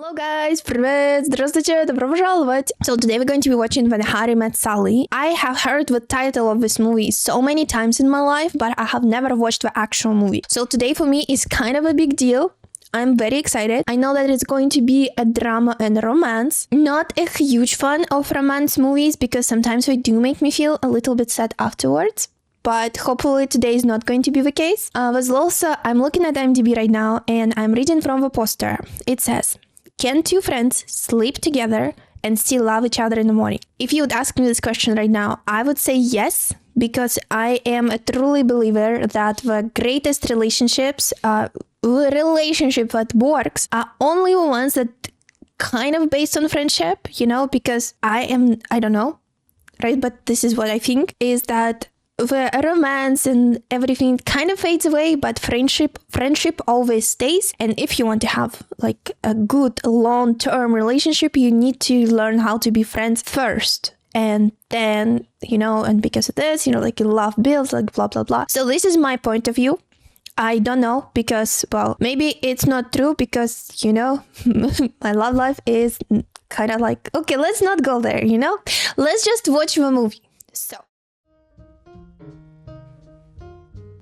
Hello guys, привет, здравствуйте, добро пожаловать. So today we're going to be watching When Harry Met Sally. I have heard the title of this movie so many times in my life, but I have never watched the actual movie. So today for me is kind of a big deal. I'm very excited. I know that it's going to be a drama and romance. Not a huge fan of romance movies because sometimes they do make me feel a little bit sad afterwards. But hopefully today is not going to be the case. With also, I'm looking at IMDb right now and I'm reading from the poster. It says, can two friends sleep together and still love each other in the morning? If you would ask me this question right now, I would say yes, because I am a truly believer that the greatest relationships, relationship that works, are only the ones that kind of based on friendship, you know, because I don't know, right? But this is what I think, is that the romance and everything kind of fades away, but friendship always stays. And if you want to have like a good long-term relationship, you need to learn how to be friends first. And then, you know, and because of this, you know, like love builds, like blah, blah, blah. So this is my point of view. I don't know because, well, maybe it's not true because, you know, my love life is kind of like, okay, let's not go there, you know? Let's just watch the movie. So.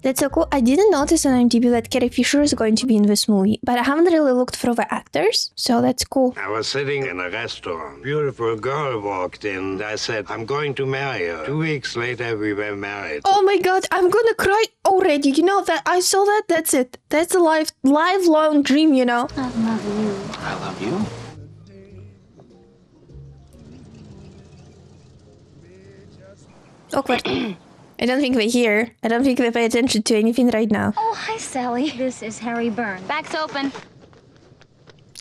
That's so cool. I didn't notice on IMDb that Carrie Fisher is going to be in this movie, but I haven't really looked for the actors, so that's cool. I was sitting in a restaurant. Beautiful girl walked in. I said, I'm going to marry her. 2 weeks later, we were married. Oh my god, I'm gonna cry already. You know that I saw that? That's it. That's a lifelong dream, you know? I love you. I love you. Awkward. I don't think they hear. I don't think they pay attention to anything right now. Oh, hi, Sally. This is Harry Byrne. Back's open.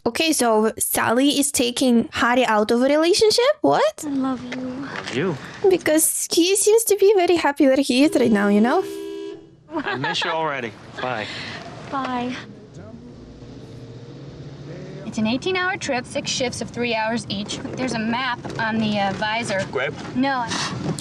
Okay, so Sally is taking Harry out of a relationship? What? I love you. Love you. Because he seems to be very happy where he is right now, you know? I miss you already. Bye. Bye. It's an 18-hour trip, 6 shifts of 3 hours each. There's a map on the visor. Grab. No.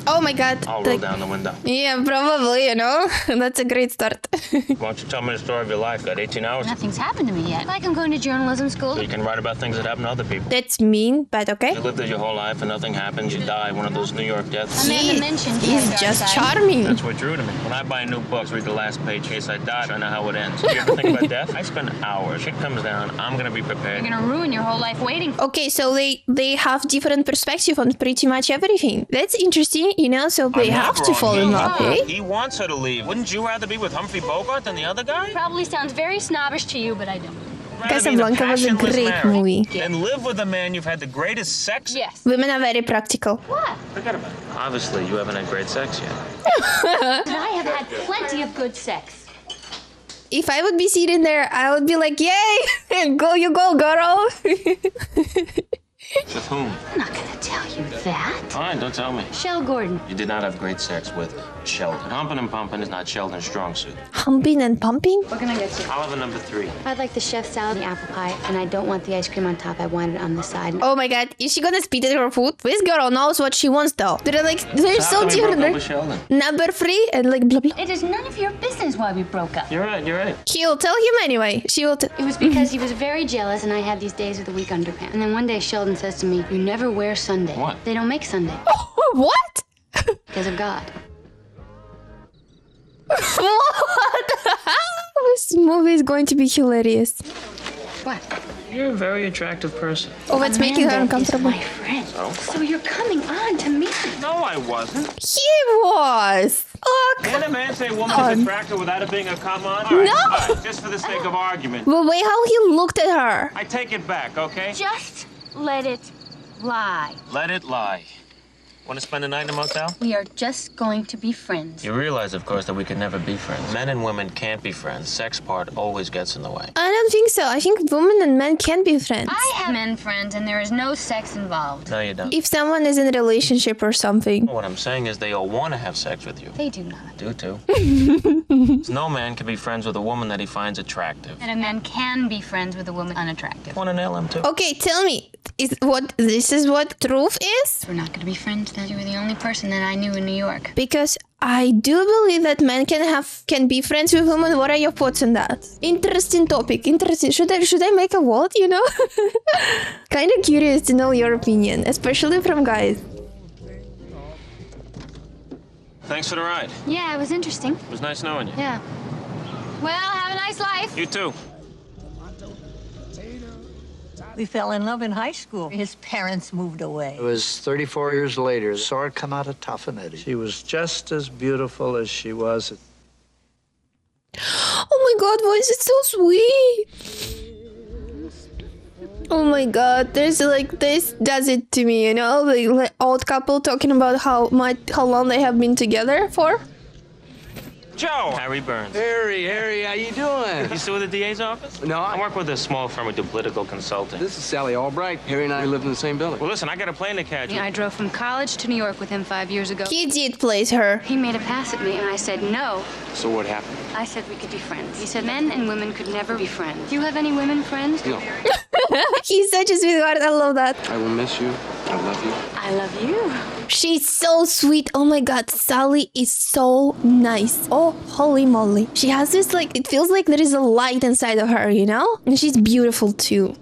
Oh my god. I'll roll down the window. Yeah, probably, you know? That's a great start. Why don't you tell me the story of your life? Got 18 hours? Nothing's happened to me yet. Like I'm going to journalism school. So you can write about things that happen to other people. That's mean, but okay. You lived there your whole life and nothing happens. You die. One of those New York deaths. Amanda mentioned He's Dark just Side. charming. That's what drew to me. When I buy new books, read the last page in case I die. I know how it ends. You ever think about death? I spend hours. Shit comes down. I'm going to be prepared. You're going to ruin your whole life waiting. Okay, so they have different perspective on pretty much everything. That's interesting, you know, so they have to fall in love, eh? He wants her to leave. Wouldn't you rather be with Humphrey Bogart than the other guy? Probably sounds very snobbish to you, but I don't. Casablanca was a great movie. And live with a man you've had the greatest sex? Yes. Women are very practical. What? Forget about it. Obviously, you haven't had great sex yet. I have had plenty of good sex. If I would be sitting there, I would be like, yay! Go, you go, girl! With whom? I'm not going to tell you that. Fine, don't tell me. Shell Gordon. You did not have great sex with Sheldon. Humping and pumping is not Sheldon's strong suit. Humping and pumping? What can I get you? I'll have a number 3. I'd like the chef salad and the apple pie, and I don't want the ice cream on top. I want it on the side. Oh my god, is she gonna spit at her food? This girl knows what she wants though. They're so different. Sheldon. Number 3 and like blah blah. It is none of your business why we broke up. You're right, you're right. He'll tell him anyway. She will It was because he was very jealous, and I had these days of the week underpants. And then one day Sheldon says to me, "You never wear Sunday." What? They don't make Sunday What? because of God. What? This movie is going to be hilarious. What? You're a very attractive person. Oh, it's making her Amanda uncomfortable. is my friend. So you're coming on to me. No, I wasn't. He was. Look. Can a man say a woman is attractive without it being a come on? No. All right, just for the sake of argument. The way how he looked at her. I take it back, okay? Just let it lie. Let it lie. Want to spend the night in a motel? We are just going to be friends. You realize, of course, that we could never be friends. Men and women can't be friends. Sex part always gets in the way. I don't think so. I think women and men can be friends. I have men friends and there is no sex involved. No, you don't. If someone is in a relationship or something. What I'm saying is they all want to have sex with you. They do not. Do too. No man can be friends with a woman that he finds attractive. And a man can be friends with a woman unattractive. Want to nail him too? Okay, tell me. This is what truth is? We're not going to be friends then. You were the only person that I knew in New York. Because I do believe that men can be friends with women. What are your thoughts on that? Interesting topic. Interesting. Should I make a vote, you know? kind of curious to know your opinion, especially from guys. Thanks for the ride. Yeah, it was interesting. It was nice knowing you. Yeah. Well, have a nice life. You too. We fell in love in high school. His parents moved away. It was 34 years later. Saw her come out of Tough and Eddie. She was just as beautiful as she was. Oh my god, why is it so sweet? Oh my god, there's like this does it to me, you know, like old couple talking about how long they have been together for. Joe! Harry Burns. Harry, how you doing? You still with the DA's office? No, I work with a small firm of political consulting. This is Sally Albright. Harry and I live in the same building. Well, listen, I got a plane to catch. Yeah, I drove from college to New York with him 5 years ago. He did place her. He made a pass at me, and I said no. So what happened? I said we could be friends. He said men and women could never be friends. Do you have any women friends? No. He's such a sweetheart, I love that. I will miss you. I love you. I love you. She's so sweet. Oh my god, Sally is so nice. Oh, holy moly. She has this like, it feels like there is a light inside of her, you know? And she's beautiful too.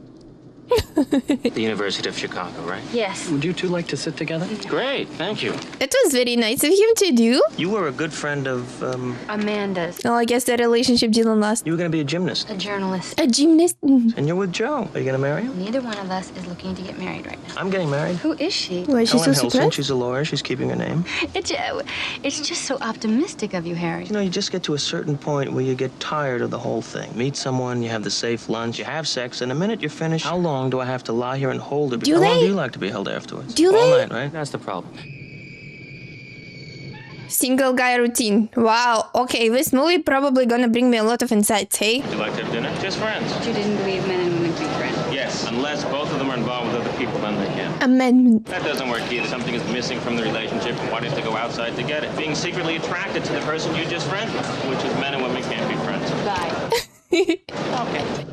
The University of Chicago, right? Yes. Would you two like to sit together? Great, thank you. That was very nice of him to do. You were a good friend of, Amanda's. Oh, I guess that relationship didn't last. You were gonna be a gymnast. A journalist. A gymnast? And you're with Joe. Are you gonna marry him? Neither one of us is looking to get married right now. I'm getting married. Who is she? Why is she so Helen Hilson, surprised? she's a lawyer. She's keeping her name. It's just so optimistic of you, Harry. You know, you just get to a certain point where you get tired of the whole thing. Meet someone, you have the safe lunch, you have sex, and the minute you're finished, how long do I have to lie here and hold her? Do How long they? do you like to be held afterwards? Do All they? night, right? That's the problem. Single guy routine. Wow. Okay, this movie probably gonna bring me a lot of insights, hey? Would you like to have dinner? Just friends. You didn't believe men and women could be friends. Yes, unless both of them are involved with other people, then they can. Amendment. That doesn't work either. Something is missing from the relationship, and why do you have to go outside to get it? Being secretly attracted to the person you just friends with, which is men and women can't be friends. Bye. Okay.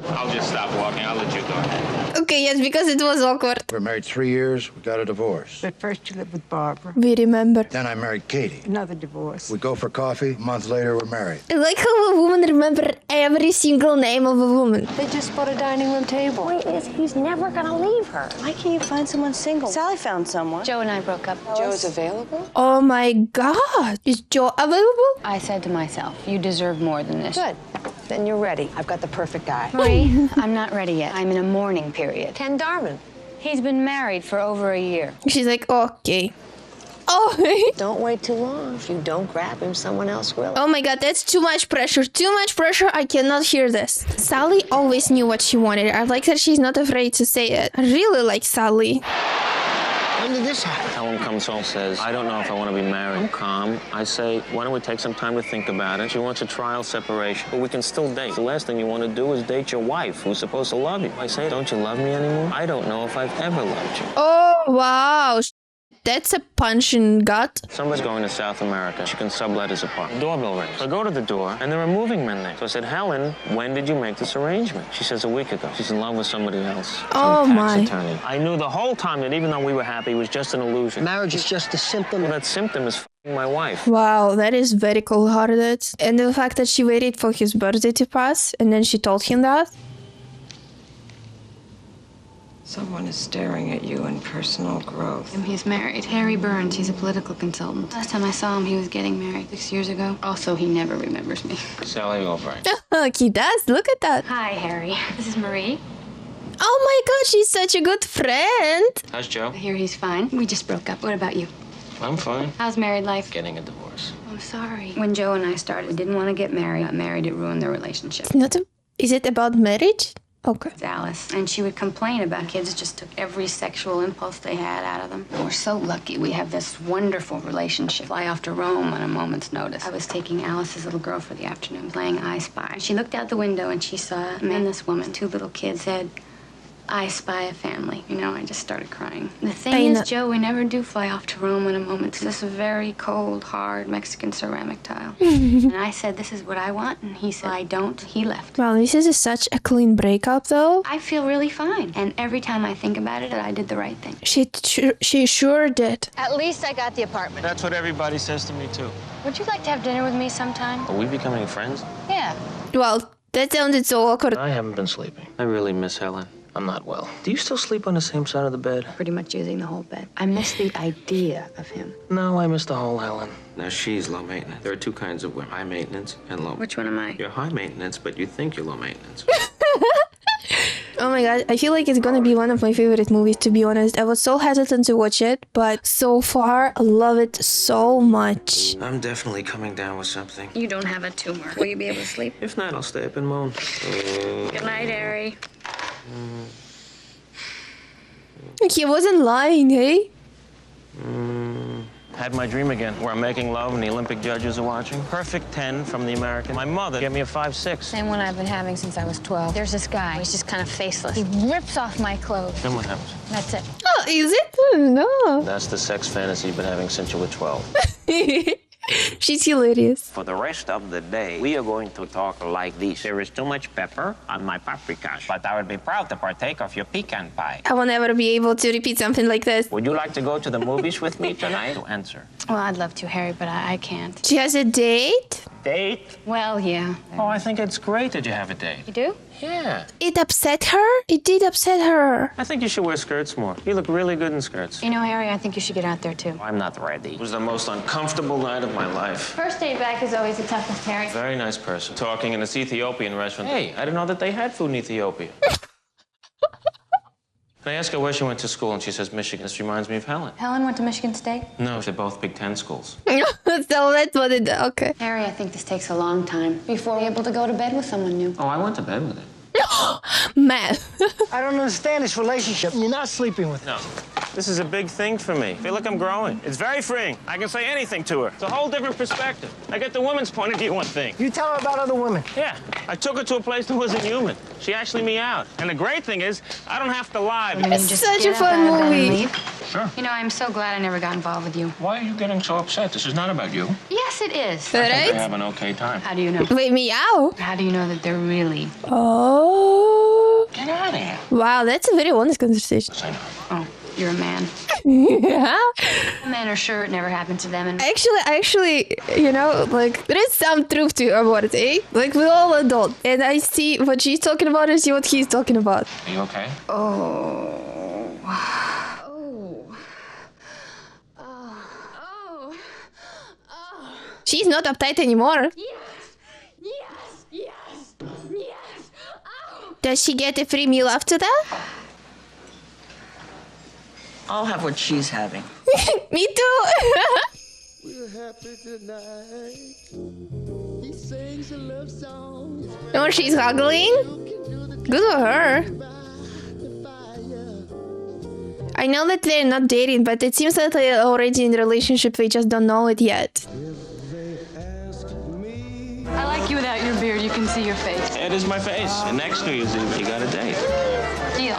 I'll just stop walking. I'll let you go ahead. Okay, yes, because it was awkward. We're married 3 years. We got a divorce. But first you lived with Barbara. We remember. Then I married Katie. Another divorce. We go for coffee. A month later, we're married. I like how a woman remember every single name of a woman. They just bought a dining room table. Point is, he's never gonna leave her. Why can't you find someone single? Sally found someone. Joe and I broke up. Joe's available? Oh my god. Is Joe available? I said to myself, you deserve more than this. Good. Then you're ready. I've got the perfect guy. Marie, I'm not ready yet. I'm in a mourning period. Ken Darman. He's been married for over a year. She's like, okay. Oh. Don't wait too long. If you don't grab him, someone else will. Oh my god, that's too much pressure. Too much pressure. I cannot hear this. Sally always knew what she wanted. I like that she's not afraid to say it. I really like Sally. When did this happen? Helen comes home, says, I don't know if I want to be married. I'm calm. I say, why don't we take some time to think about it? She wants a trial separation, but we can still date. The last thing you want to do is date your wife, who's supposed to love you. I say, don't you love me anymore? I don't know if I've ever loved you. Oh, wow. That's a punch in gut. Somebody's going to South America. She can sublet his apartment. Doorbell rings. So I go to the door, and there are moving men there. So I said, Helen, when did you make this arrangement? She says, a week ago. She's in love with somebody else. Oh, Some my. tax attorney. I knew the whole time that even though we were happy, it was just an illusion. Marriage is just a symptom. Well, that symptom is f***ing my wife. Wow, that is very cold-hearted. And the fact that she waited for his birthday to pass, and then she told him that. Someone is staring at you in personal growth. He's married. Harry Burns. He's a political consultant. Last time I saw him, he was getting married 6 years ago. Also, he never remembers me. Sally Albright. He does. Look at that. Hi, Harry. This is Marie. Oh my god, she's such a good friend. How's Joe? I hear he's fine. We just broke up. What about you? I'm fine. How's married life? Getting a divorce. I'm sorry. When Joe and I started, we didn't want to get married. Got married, it ruined their relationship. Not a, is it about marriage? Okay. It's Alice. And she would complain about kids just took every sexual impulse they had out of them. We're so lucky we have this wonderful relationship. Fly off to Rome on a moment's notice. I was taking Alice's little girl for the afternoon, playing I Spy. She looked out the window and she saw a man and this woman, 2 little kids, said, I spy a family. You know, I just started crying. The thing is, Joe, we never do fly off to Rome in a moment. It's this very cold, hard Mexican ceramic tile. And I said, this is what I want. And he said, I don't. He left. Wow, this is such a clean breakup, though. I feel really fine. And every time I think about it, I did the right thing. She sure did. At least I got the apartment. That's what everybody says to me, too. Would you like to have dinner with me sometime? Are we becoming friends? Yeah. Well, that sounded so awkward. I haven't been sleeping. I really miss Helen. I'm not well. Do you still sleep on the same side of the bed? Pretty much using the whole bed. I miss the idea of him. No, I miss the whole Helen. Now, she's low maintenance. There are two kinds of women, high maintenance and low. Which one am I? You're high maintenance, but you think you're low maintenance. Oh my god, I feel like it's gonna be one of my favorite movies, to be honest. I was so hesitant to watch it, but so far, I love it so much. I'm definitely coming down with something. You don't have a tumor. Will you be able to sleep? If not, I'll stay up and moan. Good night, Harry. He wasn't lying, eh? Had my dream again, where I'm making love and the Olympic judges are watching. Perfect 10 from the American. My mother gave me a 5-6. Same one I've been having since I was 12. There's this guy. He's just kind of faceless. He rips off my clothes. Then what happens? That's it. Oh, is it? No. That's the sex fantasy you've been having since you were 12. She's hilarious. For the rest of the day, we are going to talk like this. There is too much pepper on my paprika, but I would be proud to partake of your pecan pie. I will never be able to repeat something like this. Would you like to go to the movies with me tonight? To answer. Well, I'd love to, Harry, but I can't. She has a date? Date? Well, yeah. Oh, I think it's great that you have a date. You do? Yeah. It upset her? It did upset her. I think you should wear skirts more. You look really good in skirts. You know, Harry, I think you should get out there, too. I'm not ready. It was the most uncomfortable night of my life. First day back is always the toughest, Harry. Very nice person. Talking in this Ethiopian restaurant. Hey, I didn't know that they had food in Ethiopia. And I asked her where she went to school, and she says Michigan. This reminds me of Helen. Helen went to Michigan State? No, they're both Big Ten schools. So that's what it... Okay. Harry, I think this takes a long time before we're able to go to bed with someone new. Oh, I went to bed with it. Man. I don't understand this relationship. You're not sleeping with her. No. This is a big thing for me. I feel like I'm growing. It's very freeing. I can say anything to her. It's a whole different perspective. I get the woman's point of view on things. You tell her about other women. Yeah. I took her to a place that wasn't human. She actually meowed. And the great thing is, I don't have to lie. It's such a fun movie. Sure. You know, I'm so glad I never got involved with you. Why are you getting so upset? This is not about you. Yes, it is. I Right? have an okay time. How do you know? Wait, meow? How do you know that they're really... Oh. Get out of here. Wow, that's a very honest conversation. I know. Oh, you're a man. Yeah. Men are sure it never happened to them. And Actually, you know, like, there is some truth to about it, eh? Like, we're all adults. And I see what she's talking about and see what he's talking about. Are you okay? She's not uptight anymore. Does she get a free meal after that? I'll have what she's having. Me too. We're happy tonight. He sings a love song. Oh, she's haggling? Good for her. I know that they're not dating, but it seems that they're already in a relationship. We just don't know it yet. I like you without your beard. You can see your face. It is my face. And next to you, Ziva, you got a date. Deal.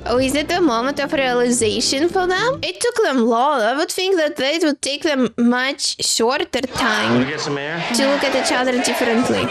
Oh, is it the moment of realization for them? It took them long. I would think that it would take them much shorter Want time to get some air? to look at each other differently.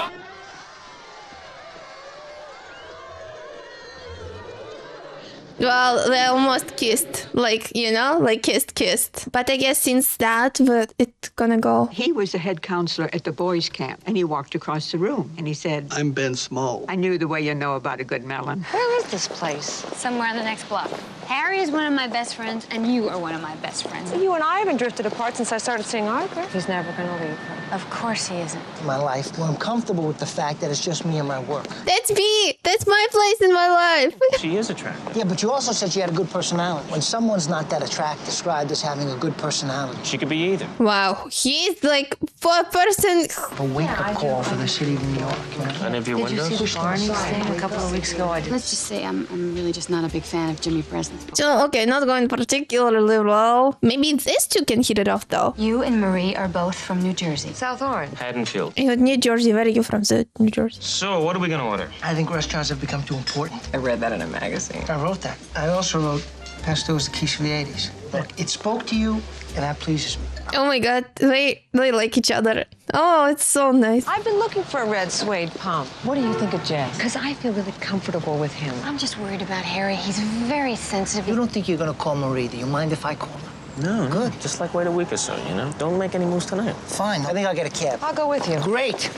Well, they almost kissed. Like, you know, like kissed. But I guess since that, but it's gonna go. He was the head counselor at the boys' camp, and he walked across the room, and he said, I'm Ben Small. I knew the way you know about a good melon. Where is this place? Somewhere on the next block. Harry is one of my best friends, and you are one of my best friends. You and I haven't drifted apart since I started seeing Arthur. He's never gonna leave her. Of course he isn't. My life, well, I'm comfortable with the fact that it's just me and my work. That's me. That's my place in my life. She is attractive. Yeah, but you also said she had a good personality. When someone's not that attractive, described as having a good personality. She could be either. Wow, he's like for a person. A wake-up call for the city of New York. You know? Any of your Did you windows? see the Barney thing a couple of weeks ago? Let's just say I'm really just not a big fan of Jimmy Breslin. So, okay, not going particularly well. Maybe these two can hit it off, though. You and Marie are both from New Jersey. South Orange. Haddonfield. New Jersey, where are you from? New Jersey. So, what are we gonna order? I think restaurants have become too important. I read that in a magazine. I wrote that. I also wrote Pastor's the Quiche of the 80s. Look, it spoke to you, and that pleases me. Oh my god, they like each other. Oh, it's so nice. I've been looking for a red suede pump. What do you think of Jess? Because I feel really comfortable with him. I'm just worried about Harry. He's very sensitive. You don't think you're gonna call Marie? Do you mind if I call her? No. Good. Just like wait a week or so, you know? Don't make any moves tonight. Fine. I think I'll get a cab. I'll go with you. Great.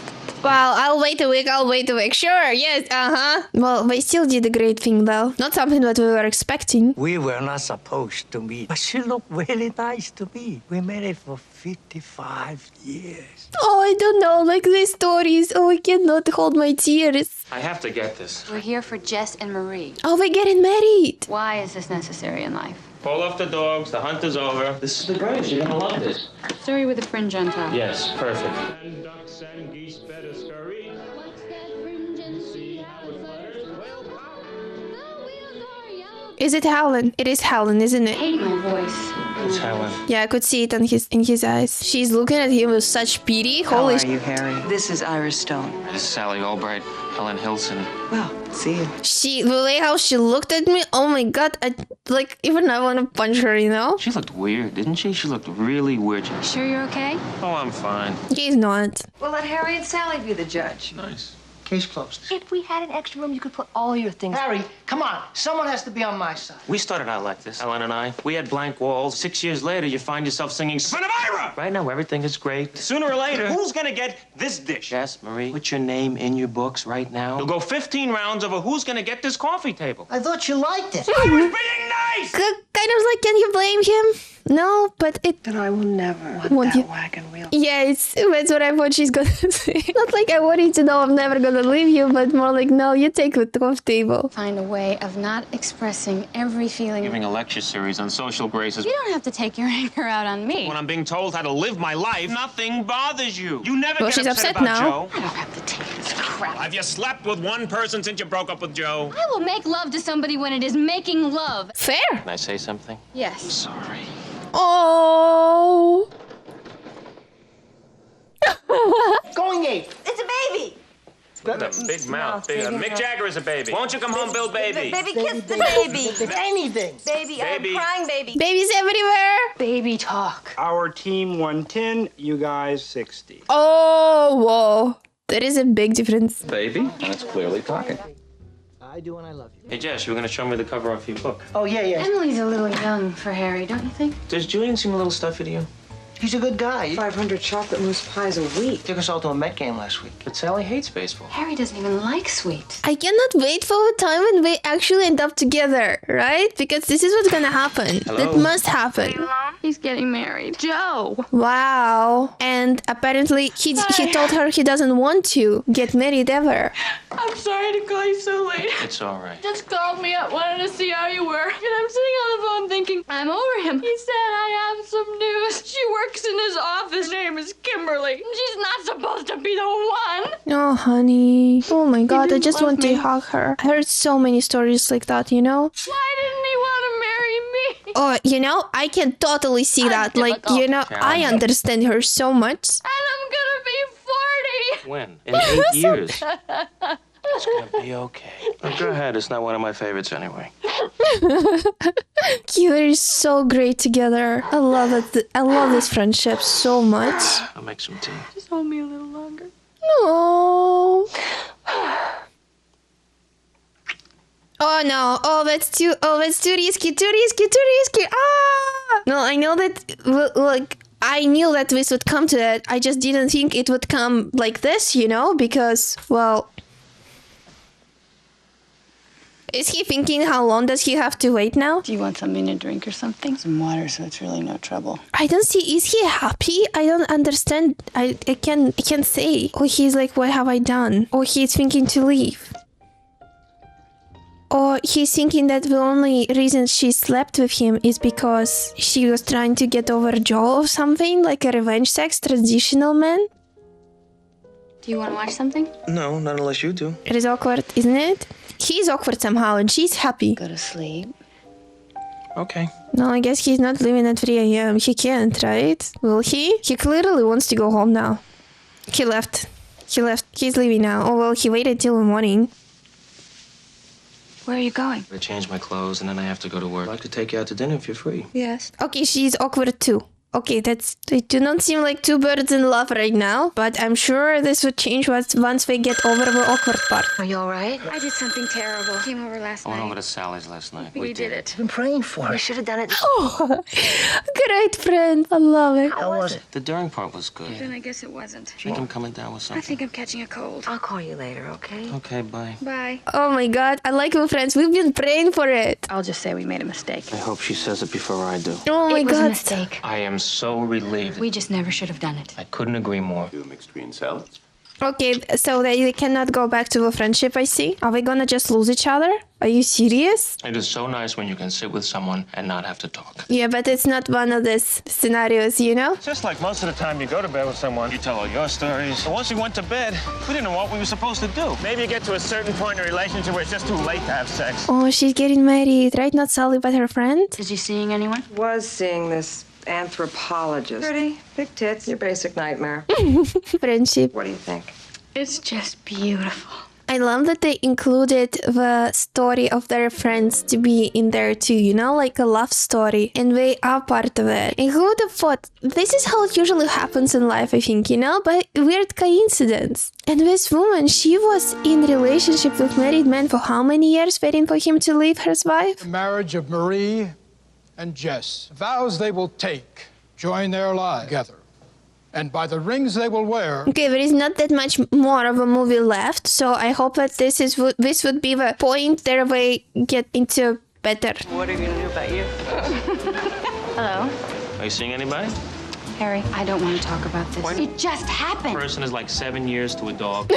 Well, I'll wait a week. Sure, yes, Well, they still did a great thing, though. Not something that we were expecting. We were not supposed to meet, but she looked really nice to me. We married for 55 years. Oh, I don't know, like these stories. Oh, I cannot hold my tears. I have to get this. We're here for Jess and Marie. Oh, we're getting married. Why is this necessary in life? Pull off the dogs. The hunt is over. This is the greatest. You're gonna love this. Story with a fringe on top. Yes, perfect. And ducks and geese better scurry. What's that fringe and see how it flutters? Well, The wheels are yellow. Is it Helen? It is Helen, isn't it? Hate my voice. It's Helen. Yeah, I could see it in his eyes. She's looking at him with such pity. Holy you, Harry? This is Iris Stone. This is Sally Albright. Helen Hilson. Well, see you. the way how she looked at me, oh my god, even I want to punch her, you know? She looked weird, didn't she? She looked really weird. Sure you're okay? Oh, I'm fine. He's not. Well, let Harry and Sally be the judge. Nice. Case closed. If we had an extra room, you could put all your things. Harry, come on. Someone has to be on my side. We started out like this, Ellen and I. We had blank walls. 6 years later, you find yourself singing Son of Ira! Right now, everything is great. Sooner or later, who's gonna get this dish? Yes, Marie, put your name in your books right now. You'll go 15 rounds over who's gonna get this coffee table. I thought you liked it. I was being nice! Kind of like, can you blame him? No, but it... Then I will never Want want that you- wagon wheel. Yeah, that's what I thought she's gonna say. Not like I want you to know I'm never gonna leave you, but more like, no, you take the coffee table. Find a way of not expressing every feeling. Giving a lecture series on social graces. You don't have to take your anger out on me. When I'm being told how to live my life, nothing bothers you. You never Well, get she's upset about now. Joe. I don't have to take this crap. Have you slept with one person since you broke up with Joe? I will make love to somebody when it is making love. Fair. Can I say something? Yes. Sorry. Oh. Going eight. It's a baby. What a big mouth. Mick Jagger is a baby. Won't you come home, Bill Baby? Baby, kiss the baby. Anything. Baby, Baby. I'm crying, baby. Babies everywhere. Baby talk. Our team 110, you guys 60. Oh, whoa. There is a big difference. Baby? That's clearly talking. I do and I love you. Hey, Jess, you were going to show me the cover of your book. Oh, yeah. Emily's a little young for Harry, don't you think? Does Julian seem a little stuffy to you? He's a good guy. 500 chocolate mousse pies a week. Took us all to a Met game last week. But Sally hates baseball. Harry doesn't even like sweet. I cannot wait for the time when we actually end up together, right? Because this is what's gonna happen. Hello? That must happen. He's getting married. Joe! Wow. And apparently he told her he doesn't want to get married ever. I'm sorry to call you so late. It's all right. Just called me up, wanted to see how you were. And I'm sitting on the phone thinking, I'm over him. He said, I have some news. She works in his office. Her name is Kimberly. She's not supposed to be the one. Oh, honey. Oh my god, I didn't just love want to me. hug her. I heard so many stories like that, you know? Why didn't he want to marry me? Oh, you know, I can totally see that. Like, you know, I understand her so much. And I'm gonna be 40. When? In 8 years. It's gonna be okay. Go ahead. It's not one of my favorites anyway. You are so great together. I love it. I love this friendship so much. I'll make some tea. Just hold me a little longer. No. Oh no. Oh, that's too risky. Too risky. Ah. No, I know that. Like, I knew that this would come to that. I just didn't think it would come like this, you know, because, well. Is he thinking how long does he have to wait now? Do you want something to drink or something? Some water so it's really no trouble. I don't see. Is he happy? I don't understand. I can't say. Or he's like, what have I done? Or he's thinking to leave. Or he's thinking that the only reason she slept with him is because she was trying to get over Joe or something, like a revenge sex, traditional man. Do you want to watch something? No, not unless you do. It is awkward, isn't it? He's awkward somehow and she's happy. Go to sleep. Okay. No, I guess he's not leaving at 3 a.m. He can't, right? Will he? He clearly wants to go home now. He left. He's leaving now. Oh, well, he waited till the morning. Where are you going? I change my clothes and then I have to go to work. I'd like to take you out to dinner if you're free. Yes. Okay, she's awkward too. Okay, they do not seem like two birds in love right now, but I'm sure this would change once they get over the awkward part. Are you all right? I did something terrible. Came over last I went night. over to Sally's last night. We did it. I've been praying for You it. should have done it. Oh, great friend. I love it. How was it? The during part was good. Then I guess it wasn't. Think I'm coming down with I something? think I'm catching a cold. I'll call you later, okay? Okay, bye. Bye. Oh my God, I like you, friends. We've been praying for it. I'll just say we made a mistake. I hope she says it before I do. Oh my It was a God. mistake. I am so relieved. We just never should have done it. I couldn't agree more. Do mixed green salads. Okay, so they cannot go back to the friendship, I see. Are we gonna just lose each other? Are you serious? It is so nice when you can sit with someone and not have to talk. Yeah, but it's not one of these scenarios, you know? Just like most of the time you go to bed with someone, you tell all your stories. But once we went to bed, we didn't know what we were supposed to do. Maybe you get to a certain point in a relationship where it's just too late to have sex. Oh, she's getting married, right? Not Sally, but her friend? Is he seeing anyone? Was seeing this anthropologist. Pretty, big tits, your basic nightmare. Friendship. What do you think? It's just beautiful. I love that they included the story of their friends to be in there too, you know, like a love story. And they are part of it. And who would have thought? This is how it usually happens in life, I think, you know, but weird coincidence. And this woman, she was in relationship with married man for how many years, waiting for him to leave his wife? The marriage of Marie and Jess. Vows they will take, join their lives together. And by the rings they will wear. Okay, there is not that much more of a movie left, so I hope that this would be the point that we get into better. What are you gonna do about you? Hello? Are you seeing anybody? Harry, I don't want to talk about this. It just happened. Person is like 7 years to a dog.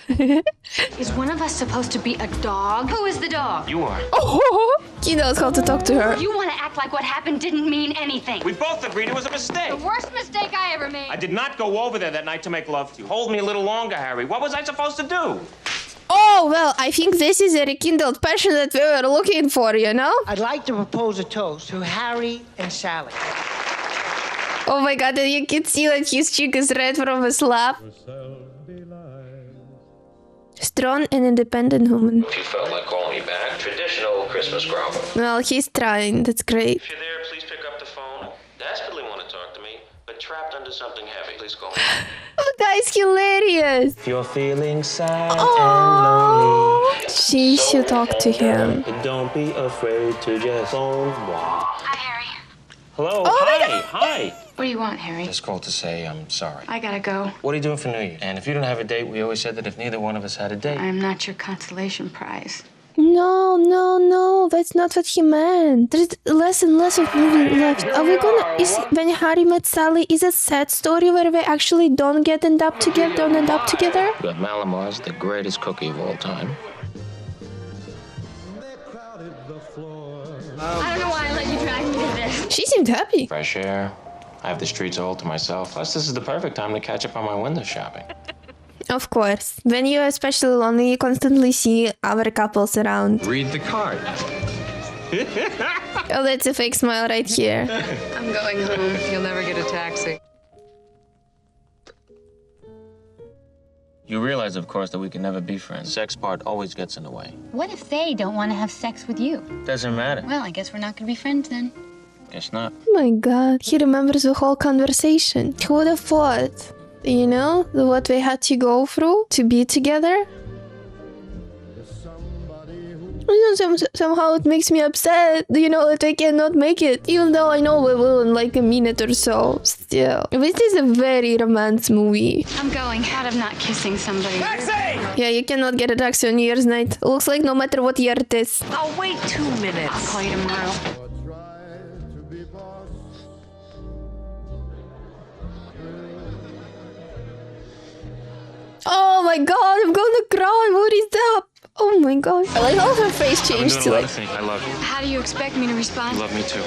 Is one of us supposed to be a dog? Who is the dog? You are. Oh, he knows how to talk to her. You want to act like what happened didn't mean anything. We both agreed it was a mistake. The worst mistake I ever made. I did not go over there that night to make love to you. Hold me a little longer, Harry. What was I supposed to do? Oh, well, I think this is a rekindled passion that we were looking for, you know? I'd like to propose a toast to Harry and Sally. Oh my God, and you can see that his cheek is red from the slap. Strong and independent woman. If you felt like calling me back, traditional Christmas grumble. Well, he's trying. That's great. If you're there, please pick up the phone. Desperately want to talk to me, but trapped under something heavy. Please call me. Oh, that is hilarious. If you're feeling sad Oh, and lonely, she should talk to him. don't be afraid to just phone moi. Hi, Harry. Hello. Oh my Hi. Hi. What do you want, Harry? Just called to say I'm sorry. I gotta go. What are you doing for New Year? And if you didn't have a date, we always said that if neither one of us had a date. I'm not your consolation prize. No, that's not what he meant. There's less and less of movie left. Are we gonna... When Harry Met Sally is a sad story where they actually don't end up together? We got Malamar's the greatest cookie of all time. I don't know why I let you drag me to this. She seemed happy. Fresh air. I have the streets all to myself. Plus, this is the perfect time to catch up on my window shopping. Of course. When you're especially lonely, you constantly see other couples around. Read the card. Oh, that's a fake smile right here. I'm going home. You'll never get a taxi. You realize, of course, that we can never be friends. Sex part always gets in the way. What if they don't want to have sex with you? Doesn't matter. Well, I guess we're not going to be friends then. Guess not. Oh my God, he remembers the whole conversation. Who would have thought? You know, what they had to go through to be together? You know, somehow it makes me upset, you know, that I cannot make it. Even though I know we will in like a minute or so. Still. This is a very romance movie. I'm going out of not kissing somebody. Yeah, you cannot get a taxi on New Year's night. Looks like no matter what year it is. I'll wait 2 minutes. I'll call you tomorrow. Oh my God, I'm gonna cry. What is that? Oh my God. I like how her face changed to I like... think I love you. How do you expect me to respond? You love me too.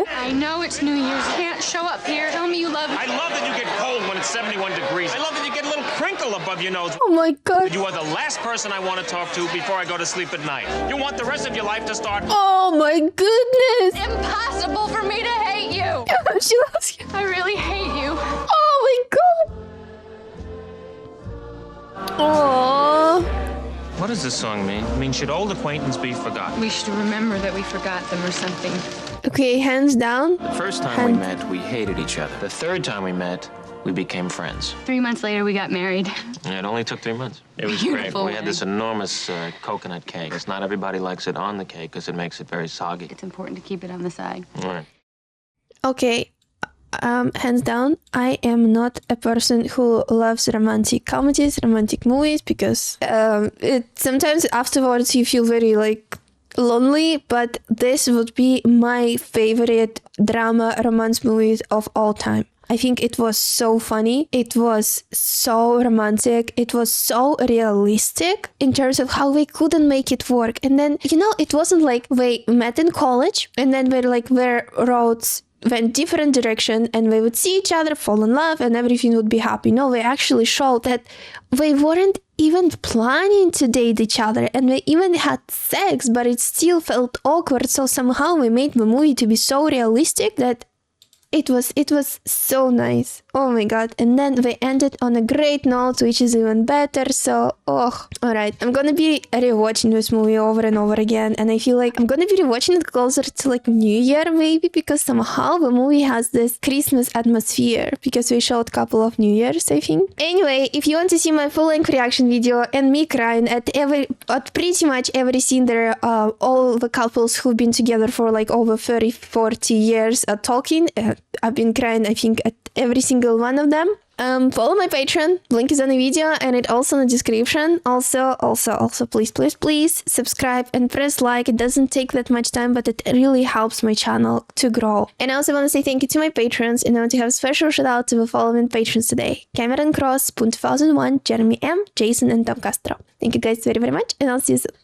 I know it's New Year's. You can't show up here. Tell me you love me. I love that you get cold when it's 71 degrees. I love that you get a little crinkle above your nose. Oh my God. You are the last person I want to talk to before I go to sleep at night. You want the rest of your life to start. Oh my goodness. Impossible for me to hate you. She loves you. I really hate you. Oh my God. Aww. What does this song mean? It means should old acquaintance be forgotten? We should remember that we forgot them or something. Okay, hands down. The first time we met, we hated each other. The third time we met, we became friends. 3 months later, we got married. And it only took 3 months. It was Beautiful great. We had this wedding. enormous coconut cake. It's not everybody likes it on the cake because it makes it very soggy. It's important to keep it on the side. All right. Okay, hands down, I am not a person who loves romantic comedies, romantic movies, because sometimes afterwards you feel very like lonely, but this would be my favorite drama romance movies of all time. I think it was so funny. It was so romantic. It was so realistic in terms of how they couldn't make it work. And then, it wasn't like they met in college and then their roads went different direction and they would see each other, fall in love, and everything would be happy. No, they actually showed that they weren't even planning to date each other, and they even had sex, but it still felt awkward. So somehow we made the movie to be so realistic that it was so nice. Oh my god. And then they ended on a great note, which is even better. So, alright. I'm gonna be rewatching this movie over and over again. And I feel like I'm gonna be rewatching it closer to like New Year maybe, because somehow the movie has this Christmas atmosphere, because we showed a couple of New Year's, I think. Anyway, if you want to see my full-length reaction video and me crying at pretty much every scene there, all the couples who've been together for like over 30-40 years talking, I've been crying, I think, at every single one of them. Follow my Patreon, link is on the video and it also in the description. Also, please subscribe and press like. It doesn't take that much time, but it really helps my channel to grow. And I also want to say thank you to my patrons, and I want to have a special shout out to the following patrons today: Cameron Cross, Spoon 2001, Jeremy M, Jason, and Tom Castro. Thank you guys very much, and I'll see you soon.